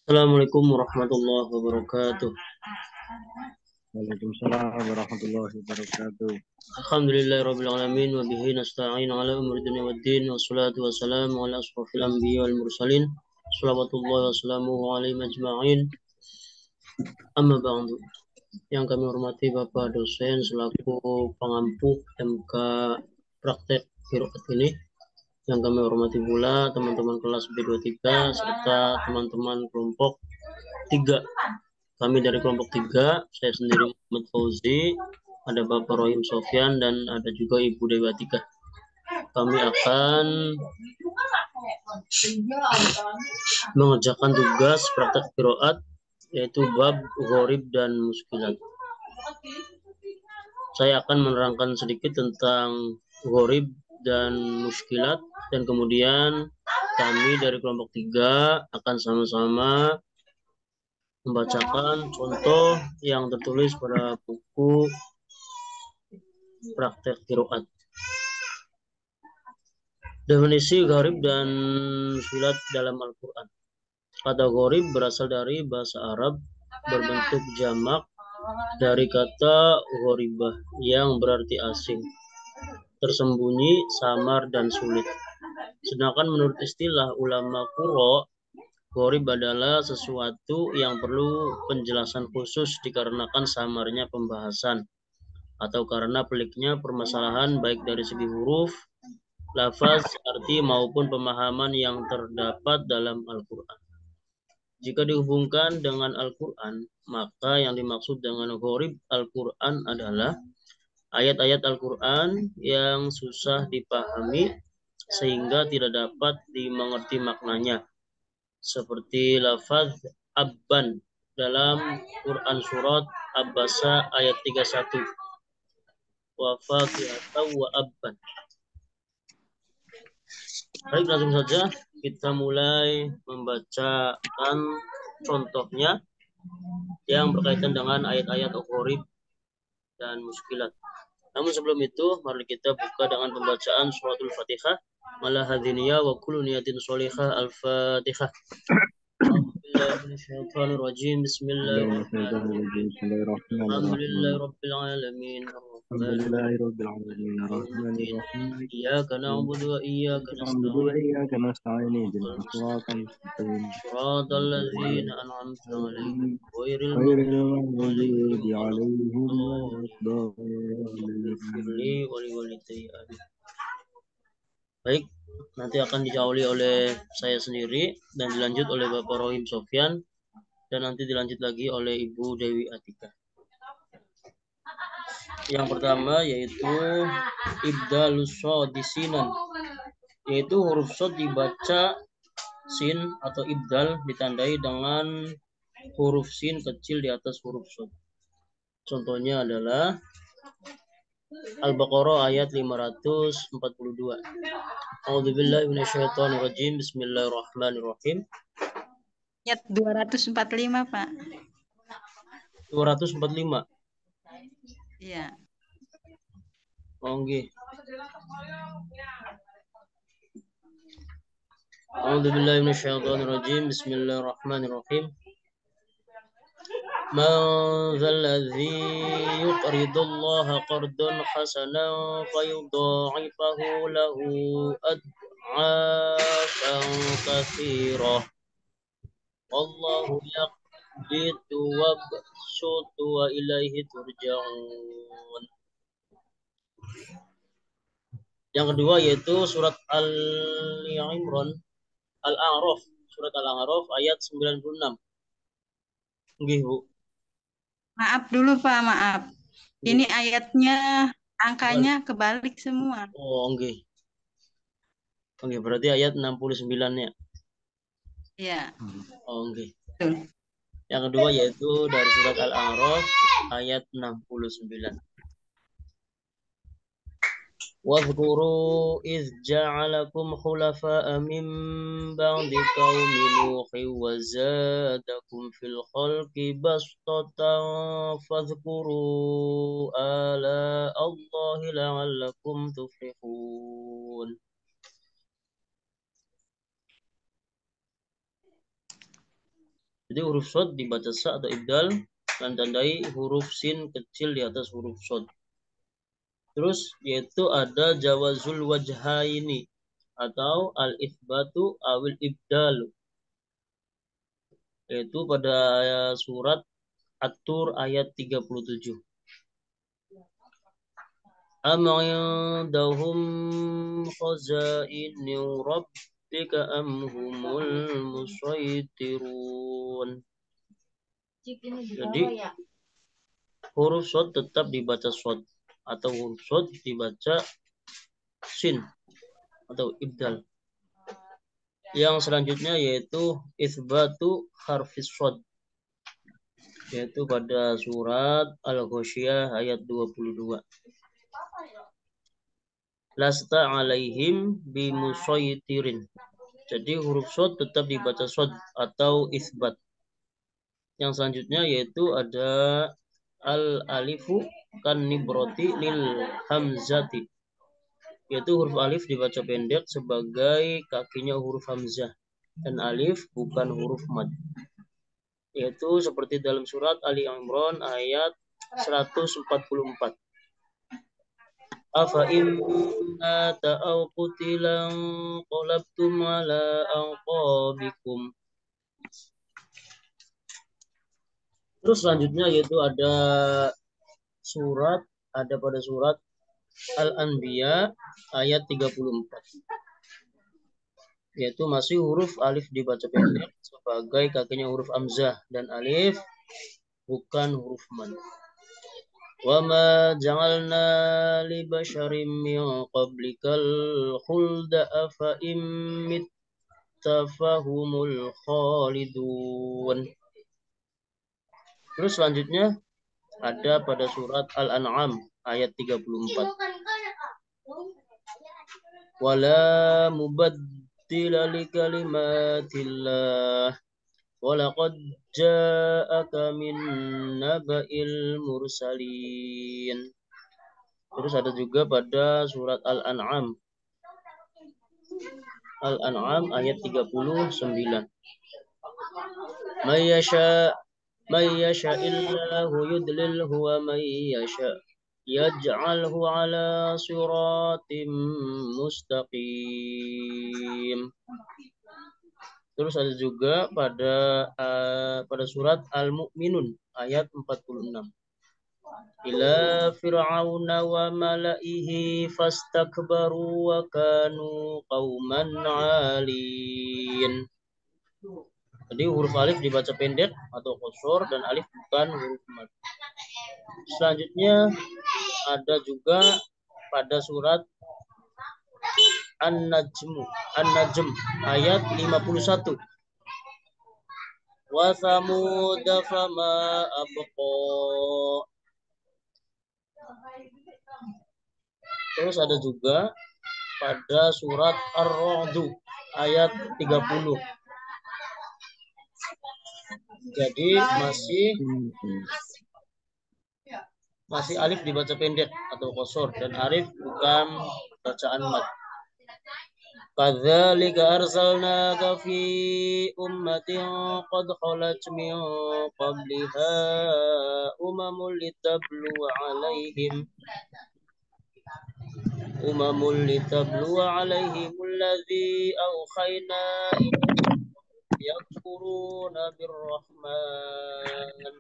Assalamualaikum warahmatullahi wabarakatuh. Waalaikumsalam warahmatullahi wabarakatuh. Alhamdulillahirabbil alamin wa bihi nasta'in ala umuri dunya waddin wassalatu wassalamu ala asrofil anbiya wal mursalin shalawatullahi wassalamuhu alaihi majma'in. Amma ba'du. Yang kami hormati Bapak dosen selaku pengampu MK praktek qiraat ini. Yang kami hormati pula teman-teman kelas B23 serta teman-teman kelompok 3. Kami dari kelompok 3, saya sendiri Muhammad Fauzi, ada Bapak Rohim Sofyan, dan ada juga Ibu Dewi Atika. Kami akan mengerjakan tugas praktek qiraat, yaitu bab gharib dan muskilat. Saya akan menerangkan sedikit tentang gharib dan muskilat, dan kemudian kami dari kelompok 3 akan sama-sama membacakan contoh yang tertulis pada buku praktek qiraat. Definisi gharib dan muskilat dalam Al-Quran. Kata gharib berasal dari bahasa Arab berbentuk jamak dari kata gharibah yang berarti asing, tersembunyi, samar, dan sulit. Sedangkan menurut istilah ulama qurra, gharib adalah sesuatu yang perlu penjelasan khusus dikarenakan samarnya pembahasan atau karena peliknya permasalahan baik dari segi huruf, lafaz, arti maupun pemahaman yang terdapat dalam Al-Quran. Jika dihubungkan dengan Al-Quran, maka yang dimaksud dengan gharib Al-Quran adalah ayat-ayat Al-Quran yang susah dipahami sehingga tidak dapat dimengerti maknanya. Seperti lafaz abban dalam Quran surat Abasa ayat 31. Wa faqihatan wa abban. Baik, langsung saja kita mulai membacakan contohnya yang berkaitan dengan ayat-ayat gharib dan muskilat. Namun sebelum itu, mari kita buka dengan pembacaan suratul Fatihah. Mala hadiniya wa kullu niyatin sholihah. Al-Fatihah. Bismillahirrahmanirrahim. Bismillahirrahmanirrahim. Alhamdulillahirabbil alamin. Alhamdulillahirabbil alamin arrahmanir rahim. Iyyaka na'budu wa iyyaka Na'budu wa nasta'in. iyyaka nasta'in ihdinas siratal mustaqim. Shiratal ladzina an'amta 'alaihim ghairil Ghairil maghdubi 'alaihim maghdubi 'alaihim waladdallin. waladdallin. Baik, nanti akan dijawab oleh saya sendiri dan dilanjut oleh Bapak Rohim Sofyan dan nanti dilanjut lagi oleh Ibu Dewi Atika. Yang pertama yaitu ibdalus shadisinan, yaitu huruf shad dibaca sin atau ibdal ditandai dengan huruf sin kecil di atas huruf shad. Contohnya adalah Al-Baqarah ayat 542. A'udzubillahi minasyaitonirrajim. Bismillahirrahmanirrahim. Ayat 245, Pak. 245. Iya. Oh, nggih. A'udzubillahi minasyaitonirrajim. Bismillahirrahmanirrahim. Man dzalladzi yuqridullaha qardan hasanan fayudha'ifahu lahu ad'afan katsirah. Wallahu yaqbidu wabsutu wa ilaihi turja'un. Yang kedua yaitu surat Al-Imran, Al-A'raf, surat Al-A'raf ayat 96. Nggih, Bu. Maaf dulu, Pak, maaf. Ini ayatnya angkanya kebalik semua. Oh, nggih. Oke, berarti ayat 69 ya. Iya. Oh, nggih. Betul. Yang kedua yaitu dari surat Al-A'raf ayat 69. Wadhkuru iz ja'alakum khulafa'a min ba'di qaumi Nuhin wa zadakum fil khalqi bastatan fadhkuru ala Allahi la'allakum tuflihun. Jadi huruf shad dibaca sa atau ibdal dan tandai huruf sin kecil di atas huruf shad. Terus yaitu ada jawazul wajhaini atau al-itsbatu awil ibdalu. Yaitu pada surat At-Tur ayat 37. Am indahum khazainu rabbika am humul musaytirun. Jadi huruf shad tetap dibaca shad atau huruf shad dibaca sin atau ibdal. Yang selanjutnya yaitu itsbatu harfis shad, yaitu pada surat Al-Ghasyiyah ayat 22. Lasta alaihim bimusaytirin. Jadi huruf shad tetap dibaca shad atau itsbat. Yang selanjutnya yaitu ada al-alifu kan nibroti lil hamzati, yaitu huruf alif dibaca pendek sebagai kakinya huruf hamzah dan alif bukan huruf mad, yaitu seperti dalam surat Ali Imran ayat 144. Afa imma ta'aw qutilan qalabtum ala anqabikum. Terus selanjutnya yaitu ada pada surat Al-Anbiya ayat 34. Yaitu masih huruf alif dibaca pendek sebagai kakinya huruf hamzah dan alif bukan huruf mad. Wa ma ja'alna li basharin min qablikal khulda afa immit tafahumul khalidun. Terus selanjutnya ada pada surat Al-An'am ayat 34. Wala mubaddila li kalimatillah walaqad ja'aka min naba'il mursalin. Terus ada juga pada surat Al-An'am ayat 39. May yasha'illahu yudlilhu wa may yasha' yaj'alhu ala siratim mustaqim. Terus ada juga pada surat Al-Mu'minun ayat 46. Ila fir'auna wa mala'ihi fastakbaru wa kanu qauman 'alin. Jadi huruf alif dibaca pendek atau qasar dan alif bukan huruf mad. Selanjutnya ada juga pada surat An-Najm ayat 51. Wa thamud fama abqa. Terus ada juga pada surat Ar-Ra'd ayat 30. Jadi masih alif dibaca pendek atau qasar dan alif bukan bacaan mad. Kadzalika arsalnaka fi ummatin qad khalat min qabliha umamun litablu alaihim alladhi awkhayna yakfuruna birrahman.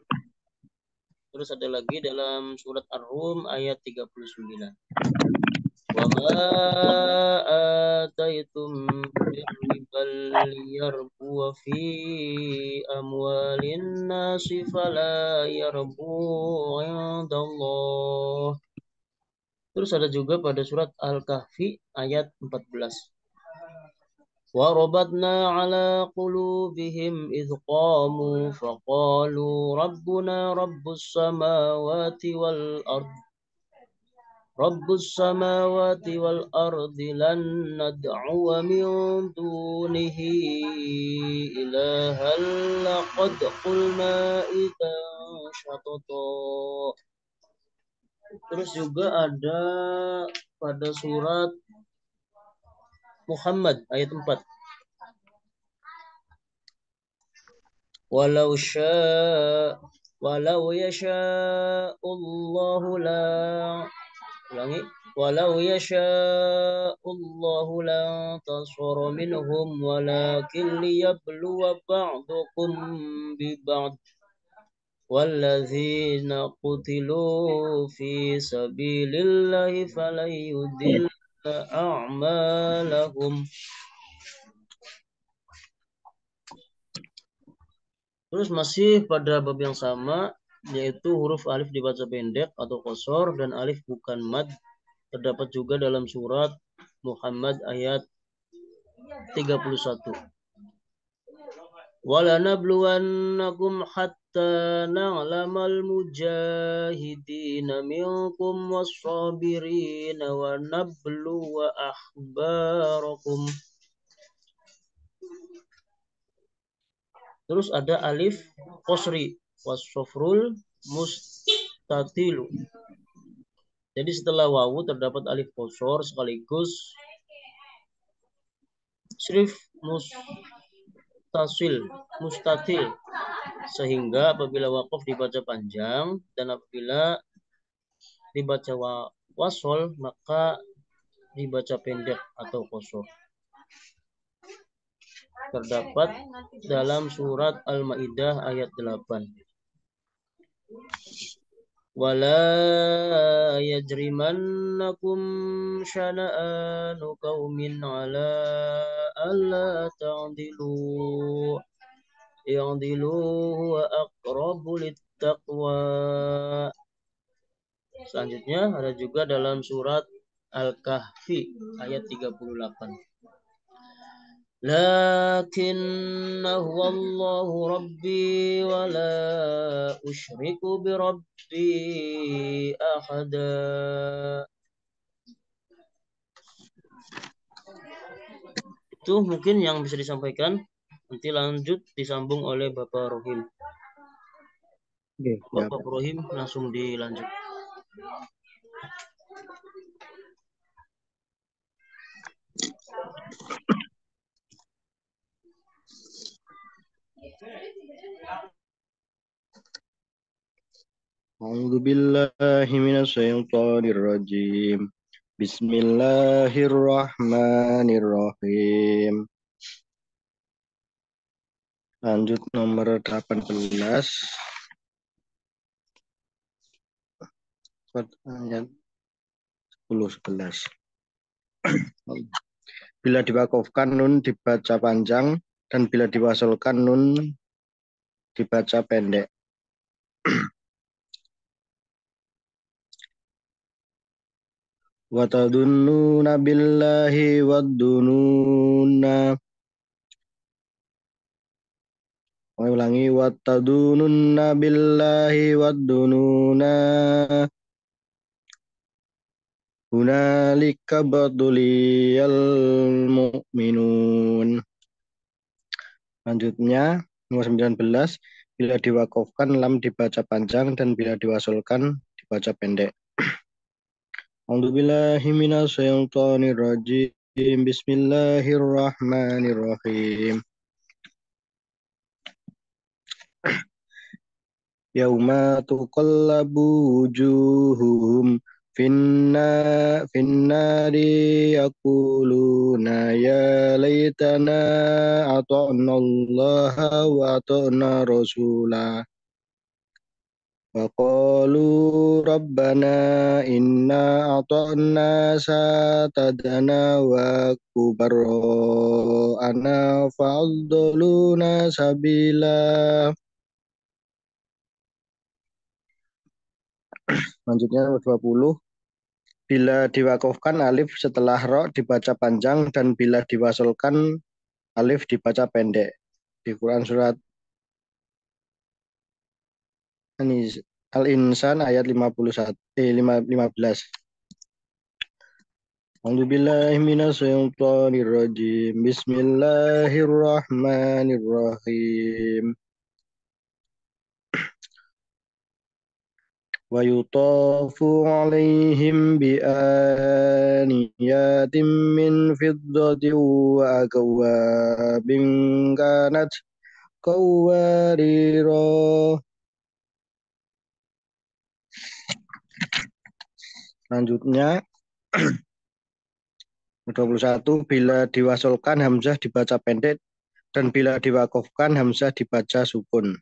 Terus ada lagi dalam surat Ar-Rum ayat 39. Wa ma ataitum min ribal yarbu fi amwalin nasi fala yarbu 'indallah. Terus ada juga pada surat Al-Kahfi ayat 14. Wa rabatna ala qulubihim idh qamu faqalu rabbuna rabbus samawati wal ardi lan nad'uwa min dunihi ilahan laqad qulna idzan syatata. Terus juga ada pada surat Muhammad ayat 4. Walau sya walau yasha Allah la ulangi walau yasha Allah la tasara minhum walakin liyabluwa ba'dukum bi ba'd والذين قتلوا في سبيل الله فلن يضل أعمالهم. Terus masih pada bab yang sama, yaitu huruf alif dibaca pendek atau qasar dan alif bukan mad. Terdapat juga dalam surat Muhammad ayat 31. وَلَنَبْلُوَنَّكُمْ حَتَّى نَعْلَمَ الْمُجَاهِدِينَ مِنْكُمْ وَالصَّابِرِينَ وَنَبْلُوَ أَخْبَارَكُمْ. Terus ada alif qasri wasofrul mustatilu. Jadi setelah wawu terdapat alif qasar sekaligus srif mustatil, sehingga apabila waqaf dibaca panjang dan apabila dibaca wasol maka dibaca pendek atau qasar. Terdapat dalam surat Al-Maidah ayat 8. Wala yajrimannakum syana'anu qaumin ala alla ta'dilu i'dilu wa aqrabu littaqwa. Selanjutnya ada juga dalam surat Al-Kahfi ayat 38. Lakinna huwallahu rabbi wa la usyriku bi rabbi ahada. Itu mungkin yang bisa disampaikan. Nanti lanjut disambung oleh Bapak Rohim. Bapak Rohim langsung dilanjut. A'udzu billahi minasyaitonir rajim. Bismillahirrahmanirrahim. Lanjut nomor 18. Ayat 10-11. Bila diwakafkan nun dibaca panjang dan bila diwasolkan nun dibaca pendek. Wa tadunnuna billahi waddununa. Ulangi wa tadununna billahi waddununa. Hunalika baduliyal mu'minun. Lanjutnya nomor 19. Bila diwakafkan lam dibaca panjang dan bila diwasolkan dibaca pendek. A'udzubillahi minasyaitonir rajim. Bismillahirrahmanirrahim. Yauma tuqallabu wujuhum finnari yaquluna ya laitana ata'na Allah wa ata'na rasulah. Wa qalu rabbana inna ata'na satadana wa kubarra'ana fa'adluna sabila. Lanjutnya nomor 20. Bila diwakafkan alif setelah ro dibaca panjang dan bila diwasolkan alif dibaca pendek. Di Quran surat Al-Insan ayat 15. A'udzubillahi minasyaitonir rajim. Bismillahirrahmanirrahim. Wa yutafu alaihim bi aniyatin min fiddatin wa akwabin kanat qawariro. Selanjutnya 21, bila diwasolkan hamzah dibaca pendek dan bila diwakofkan hamzah dibaca sukun.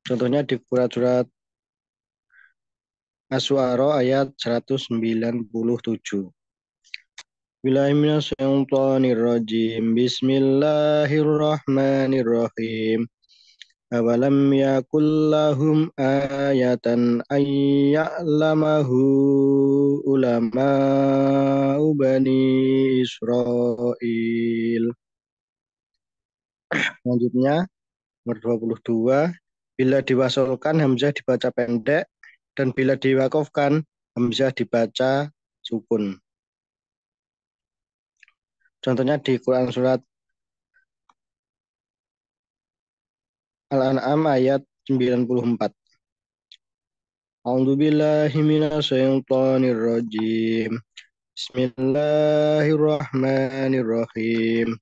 Contohnya di surat Asy-Syu'ara ayat 197. Bismillahirrahmanirrahim. Bismillahirrahmanirrahim. Awalam yakul lahum ayatan ayya'lamahu ulama'u bani Israel. Selanjutnya nomor 22, bila diwasolkan hamzah dibaca pendek dan bila diwakofkan hamzah dibaca sukun. Contohnya di Quran surat Al-An'am ayat 94. A'udzubillahi minasyaitonirrajim. Bismillahirrahmanirrahim.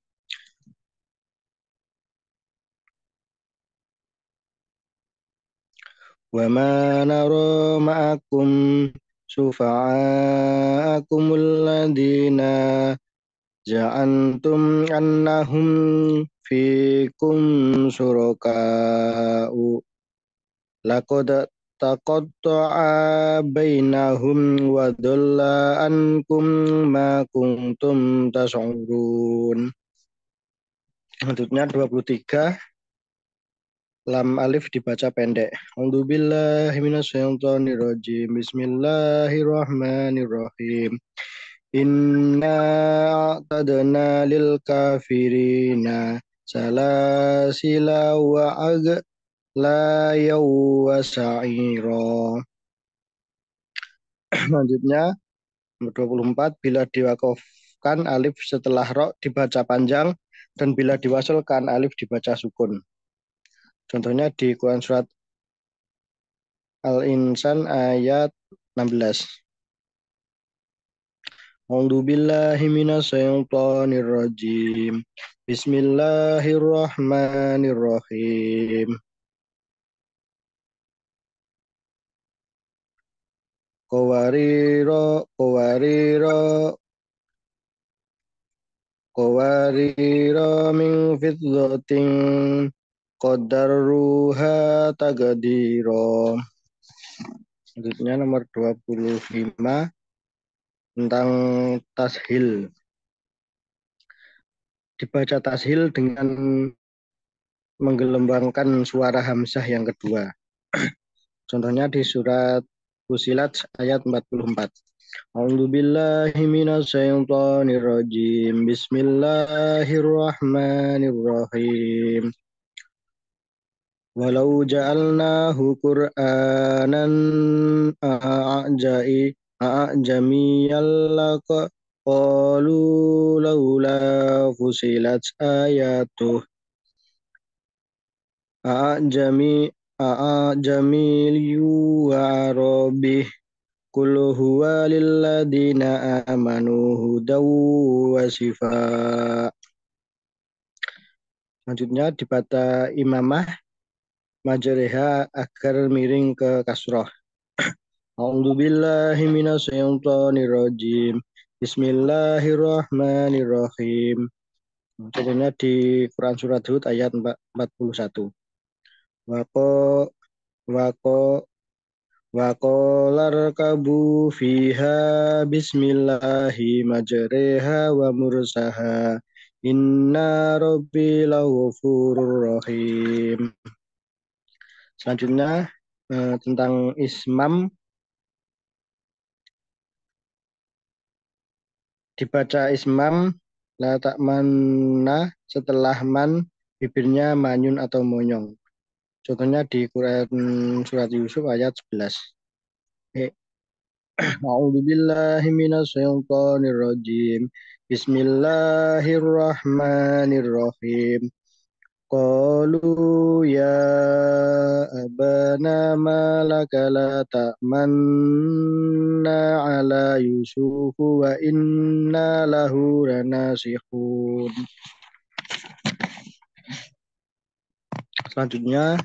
Wa ma nara ma'akum syufa'akumul ladina ja'antum annahum fikum syuraka'u laqad taqatta'a bainahum wa dhalla ankum ma kuntum tas'urun. Selanjutnya 23, lam alif dibaca pendek. A'udzubillahi minasyaitonirrajim. Bismillahirrahmanirrahim. Inna a'tadna lil kafirina salasila wa aghlaya wa sa'ira. Selanjutnya nomor 24, bila diwakofkan alif setelah ro dibaca panjang dan bila diwasolkan alif dibaca sukun. Contohnya di Quran surat Al-Insan ayat 16. A'udzubillahi minasyaitonirrajim. Bismillahirrahmanirrahim. Qawariro min fiddatin qaddaruha taqdira. Selanjutnya nomor 25 tentang tashil. Dibaca tashil dengan menggelembangkan suara hamzah yang kedua. Contohnya di surat Fussilat ayat 44. A'udzubillahi minasyaitonirrajim. Bismillahirrahmanirrahim. Walau ja'alnahu Qur'anan a'jamiyyan laqalu laula fusilat ayatuh a'jamiyyu wa arabih qul huwa lilladina amanu hudaw wa shifaa. Selanjutnya dibaca imamah majriha agar miring ke kasroh. A'udzubillahi minasyaitonirrajim. Bismillahirrahmanirrahim. Contohnya di Quran surat Hud ayat 41. Waqalarkabu fiha bismillahi majriha wa mursaha. Inna rabbi laghafurur rahim. Selanjutnya tentang ismam. Dibaca ismam la ta'manna setelah man bibirnya manyun atau monyong. Contohnya di Quran surat Yusuf ayat 11. A'udzubillahi minasyaitonirrajim. Bismillahirrahmanirrahim. Qalu ya abana ma laka la ta'manna ala Yusufu wa inna lahu lanasihun. Selanjutnya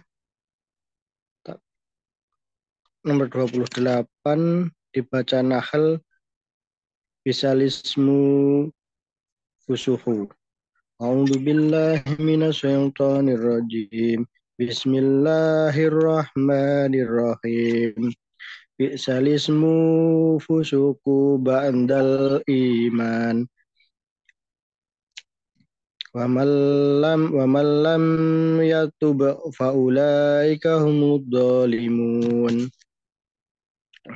nomor 28 dibaca Nahl bisalismu fusuhu. A'udzu billahi minasyaitonir rajim. Bismillahirrahmanirrahim. Bisalismu fusuku ba'dal iman. Wa man lam yatub faulaika humud dhalimun.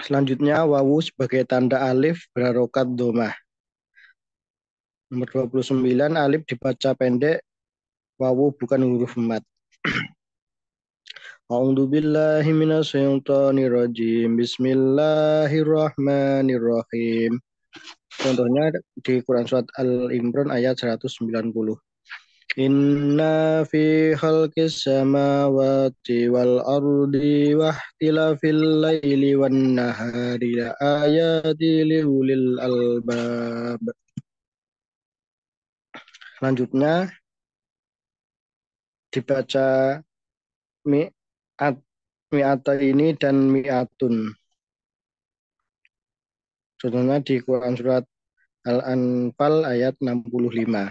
Selanjutnya wawu sebagai tanda alif berharokat domah. Nomor 29 alif dibaca pendek, wawu bukan huruf mat. A'udzu billahi minasyaitonir rajim. Bismillahirrahmanirrahim. Contohnya di Quran surat Al-Imran ayat 190. Inna fi khalqis samawati wal ardi wa ikhtilafil laili wan nahari la ayati liulil albab. Selanjutnya dibaca mi'ata ini dan mi'atun. Contohnya di Quran surat Al-Anfal ayat 65.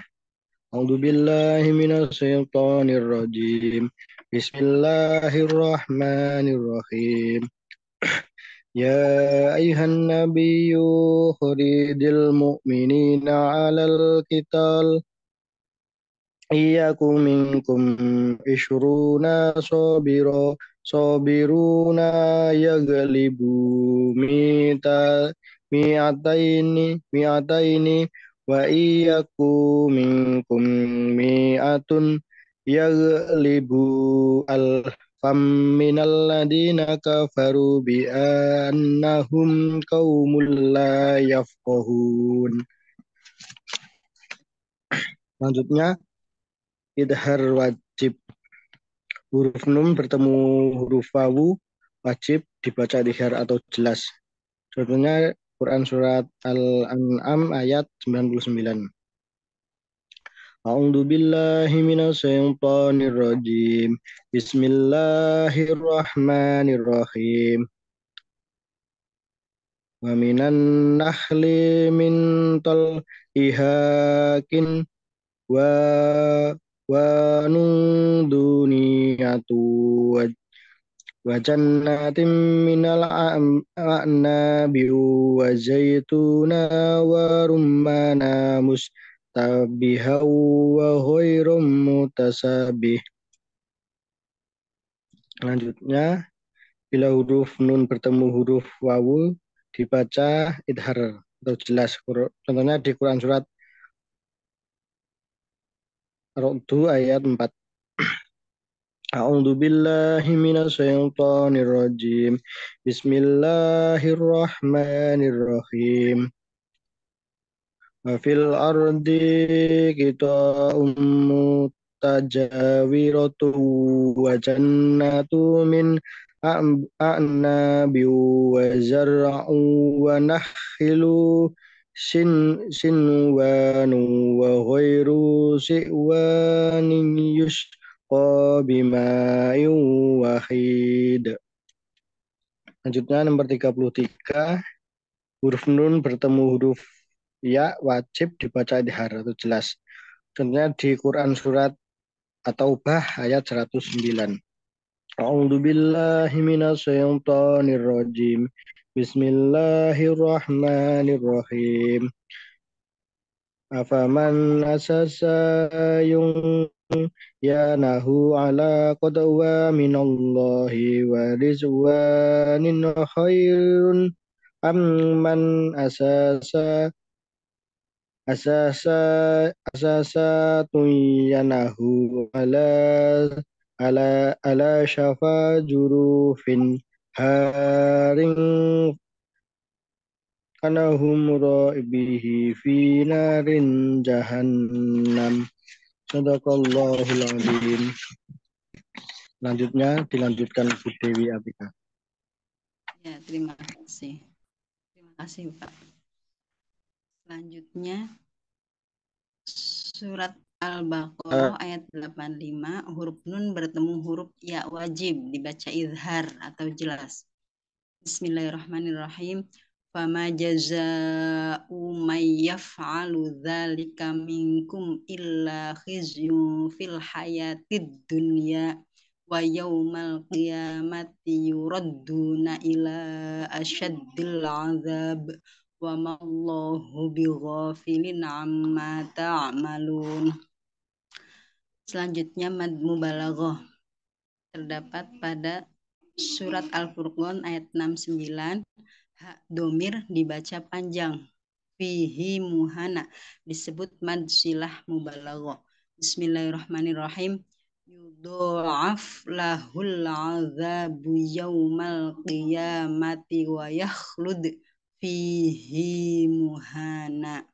A'udzu billahi minasyaitonir rajim. Bismillahirrahmanirrahim. Ya ayuhan nabiyyu khuridil mu'minina 'alal qital iyyakum minkum ishruna sabiruna yaghlibu mi'ataini wa iyyakum minkum mi'atun yaghlibu alfam minal ladina kafaru bi annahum qaumul la yafqahun. Selanjutnya idhar wajib. Huruf nun bertemu huruf wawu wajib dibaca idhar atau jelas. Contohnya Quran surat Al-An'am ayat 99. A'udzu billahi minasyaitonir rajim. Bismillahirrahmanirrahim. Wa minan nahli min tal'ihakin wa nunduniyatu wa jannatin minal a'nabi wa zaituna wa rummana mustabiha wa ghairum mutasabih. Selanjutnya bila huruf nun bertemu huruf wawu dibaca idhar atau jelas. Contohnya di Quran surat Ar-Ra'd ayat 4. A'udzu billahi minasyaitonir rajim. Bismillahirrahmanirrahim. Wa fil ardi qita'um mutajawiratu wa jannatu min a'nabi wa zar'u wa nakhilu sinwanu wa ghairu si'wanin yusqa bima'in wahid. Selanjutnya nomor 33 huruf nun bertemu huruf ya wajib dibaca idhar atau jelas. Contohnya di Quran surat At-Taubah ayat 109. A'udzu billahi minasyaitonir rajim. Bismillahirrahmanirrahim. Afaman asasa yanahu ala qadwa minallahi wa rizwanin khairun amman asasa yanahu ala syafa jurufin haring anahum ra'ibihi fi narin jahannam. Sadaqallahul adzim. Selanjutnya dilanjutkan Bu Dewi Abika. Ya, terima kasih. Terima kasih, Pak. Selanjutnya surat Al-Baqarah ayat 85, huruf nun bertemu huruf ya wajib dibaca izhar atau jelas. Bismillahirrahmanirrahim. Fama jaza'u may yaf'alu dzalika minkum illa khizyun fil hayatid dunya wa yaumal qiyamati yuradduna ila asyaddil azab wa mallahu bighafilin amma ta'malun. Selanjutnya mad mubalaghah terdapat pada surat Al-Furqan ayat 69. Hak domir dibaca panjang. Fihi muhana disebut mad silah mubalaghah. Bismillahirrahmanirrahim. Yudha'af lahul azabu yaumal qiyamati wa yakhlud fihi muhana.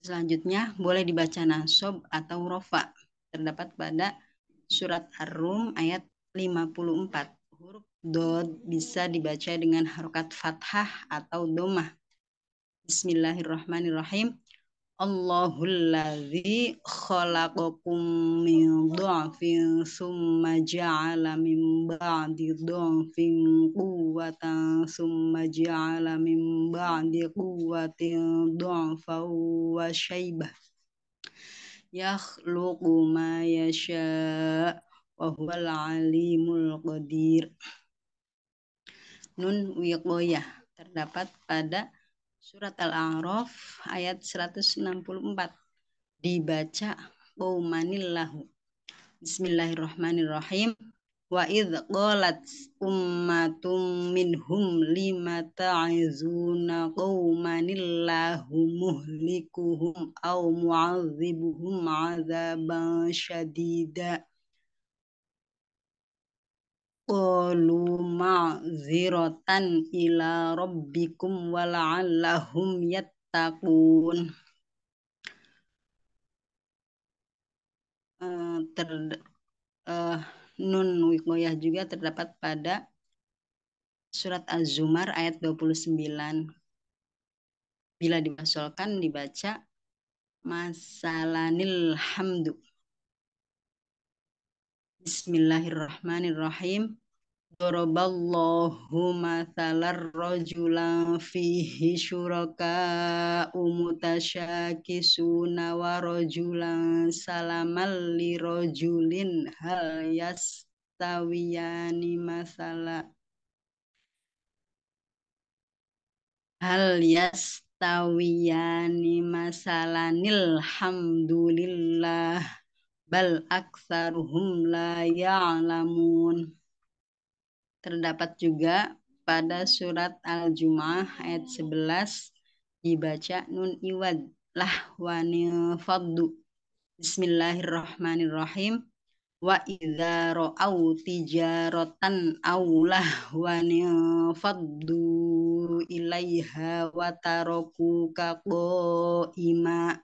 Selanjutnya boleh dibaca nasab atau rofa. Terdapat pada surat Ar-Rum ayat 54. Huruf dod bisa dibaca dengan harokat fathah atau domah. Bismillahirrahmanirrahim. Allahul ladzi khalaqakum min dha'fin summa ja'ala min ba'di dha'fin quwwatan summa ja'ala min ba'di quwwatin dha'fan wa syaibah yakhluqu ma yasha' wa huwal alimul qadir. Nun wiqoyah terdapat pada surat Al-A'raf ayat 164. Dibaca qaumanillahu. Bismillahirrahmanirrahim. Wa idh qalat ummatum minhum lima ta'izuna qaumanillahu muhlikuhum aw mu'adzibuhum 'adzaban syadida. Qalu ma'ziratan ila rabbikum wa la'allahum yattaqun. Nun wiqoyah juga terdapat pada surat Az-Zumar ayat 29. Bila diwasolkan dibaca masalanil hamdu. Bismillahirrahmanirrahim. Daraballahu mathalar rajulan fihi syuraka'u mutasyakisuna wa rajulan salamal li rajulin hal yastawiyani masala masalanil hamdulillah bal aktsaruhum la ya'lamun. Terdapat juga pada surat Al-Jumu'ah ayat 11 dibaca nun iwad lahwanil faddu. Bismillahirrahmanirrahim. Wa idza ra'au tijaratan aw lahwanil faddu ilaiha wa tarakuka qa'ima.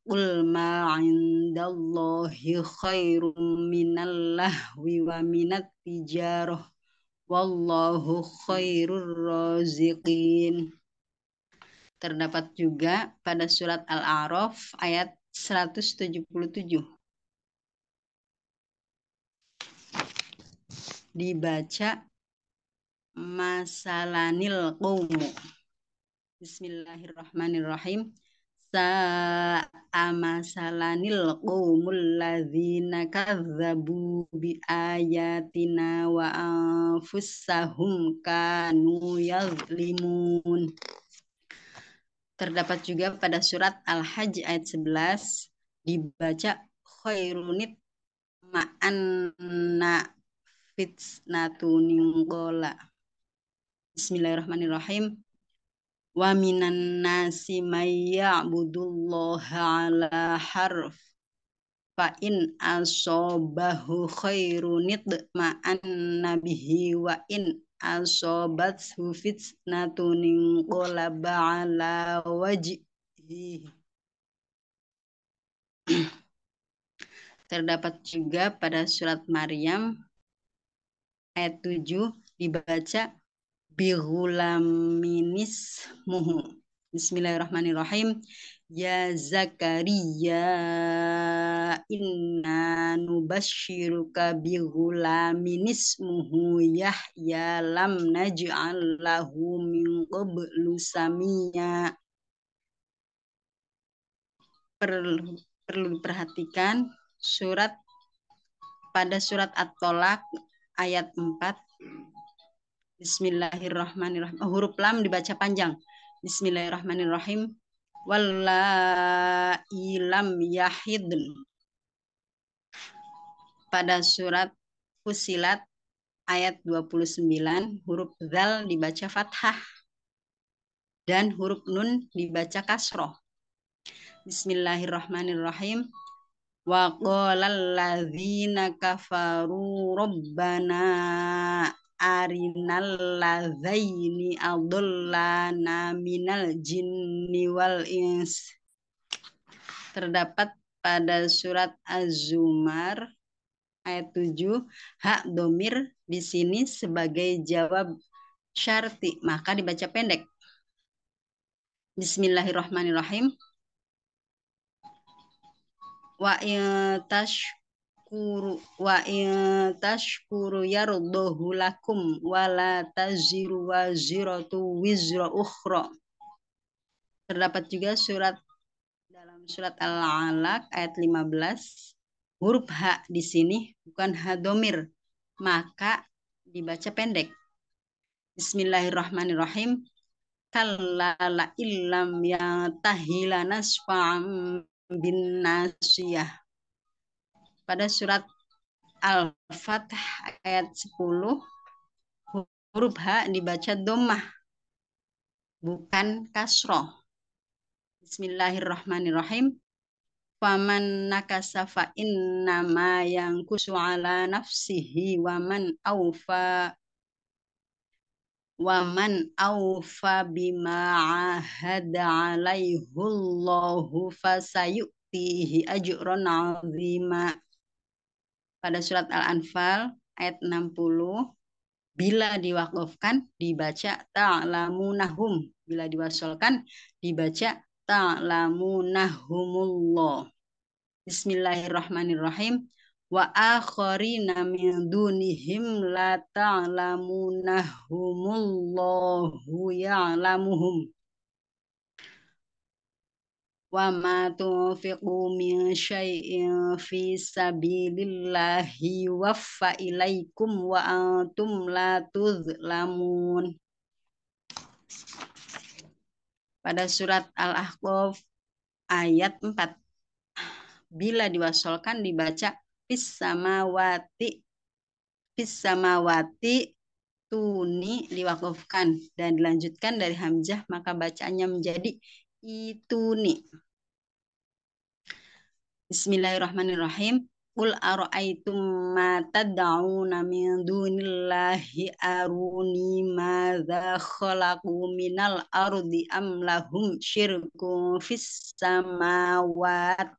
Qul ma 'indallahi khairum minal lahwi wa minat tijarah wallahu khairur raziqin. Terdapat juga pada surat Al-A'raf ayat 177. Dibaca masalanil qaumu. Bismillahirrahmanirrahim. Sa'a masalanil qaumul ladzina kazzabu bi ayatina wa anfusahum kanu yazlimun. Terdapat juga pada surat Al-Hajj ayat 11 dibaca khairunit ma'anna fitnatun qola. Bismillahirrahmanirrahim. Wa minan nasi may ya'budullaha ala harf fa in asobahu khairun itma'anna bihi wa in asobathu fitnatun qolaba ala wajhihi. Terdapat juga pada surat Maryam ayat 7 dibaca bihulaminis muhu. Bismillahirrahmanirrahim. Ya Zakaria, inna nubashiruka bighulamin ismuhu Yahya lam naj'al lahu min qablu samia. Perlu diperhatikan pada surat At-Tolak ayat 4. Bismillahirrahmanirrahim. Huruf lam dibaca panjang. Bismillahirrahmanirrahim. Wallahi lam yahidn. Pada surat Fusilat ayat 29, huruf dzal dibaca fathah dan huruf nun dibaca kasroh. Bismillahirrahmanirrahim. Wa qalal ladzina kafaru rabbana arinal ladzaini adallana minal jinni wal ins. Terdapat pada surat Az-Zumar ayat 7, hak domir di sini sebagai jawab syarti, maka dibaca pendek. Bismillahirrahmanirrahim. Wa in tashkuru yardahu lakum wa la taziru waziratu wizra ukhra. Terdapat juga dalam surat Al-Alaq ayat 15, huruf ha di sini bukan ha domir, maka dibaca pendek. Bismillahirrahmanirrahim. Kalla la illam yantahila nasfa'am bin nasiyah. Pada surat Al-Fath ayat 10, huruf ha dibaca dhammah bukan kasroh. Bismillahirrahmanirrahim. Faman nakasa fa innama yankusu ala nafsihi waman aufa bima ahada alaihullahu fasayu'tihi ajran 'azima. Pada surat Al-Anfal ayat 60, bila diwakafkan dibaca ta'lamunahum, bila diwasolkan dibaca ta'lamunahumullah. Bismillahirrahmanirrahim. Wa akharina min dunihim la ta'lamunahumullahu ya'lamuhum. Wa ma tunfiqu min syai'in fi sabilillahi waffa ilaikum wa antum la tuzlamun. Pada surat Al-Ahqaf ayat 4, bila diwasolkan dibaca fis samawati tuni diwakafkan dan dilanjutkan dari hamzah, maka bacaannya menjadi ituni. Bismillahirrahmanirrahim. Qul ara'aitum ma tad'una min dunillahi aruni madza khalaqu minal ardi am lahum syirkun fis samawati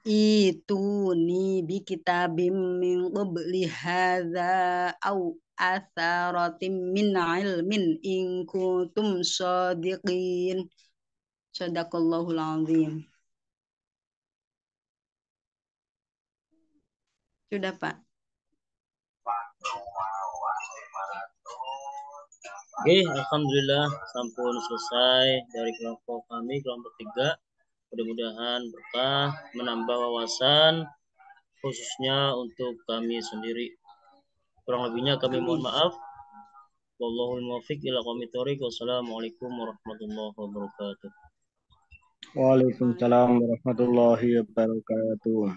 ituni bi kitabim min qabli hadza au atharatim min ilmin in kuntum shadiqin. Shadaqallahul azim. Sudah, Pak. Oke, alhamdulillah sampun selesai dari kelompok kami, kelompok 3. Mudah-mudahan berkah, menambah wawasan khususnya untuk kami sendiri. Kurang lebihnya kami mohon maaf. Wallahul muwaffiq ila aqwamit thoriq. Wassalamualaikum warahmatullahi wabarakatuh. Waalaikumsalam warahmatullahi wabarakatuh.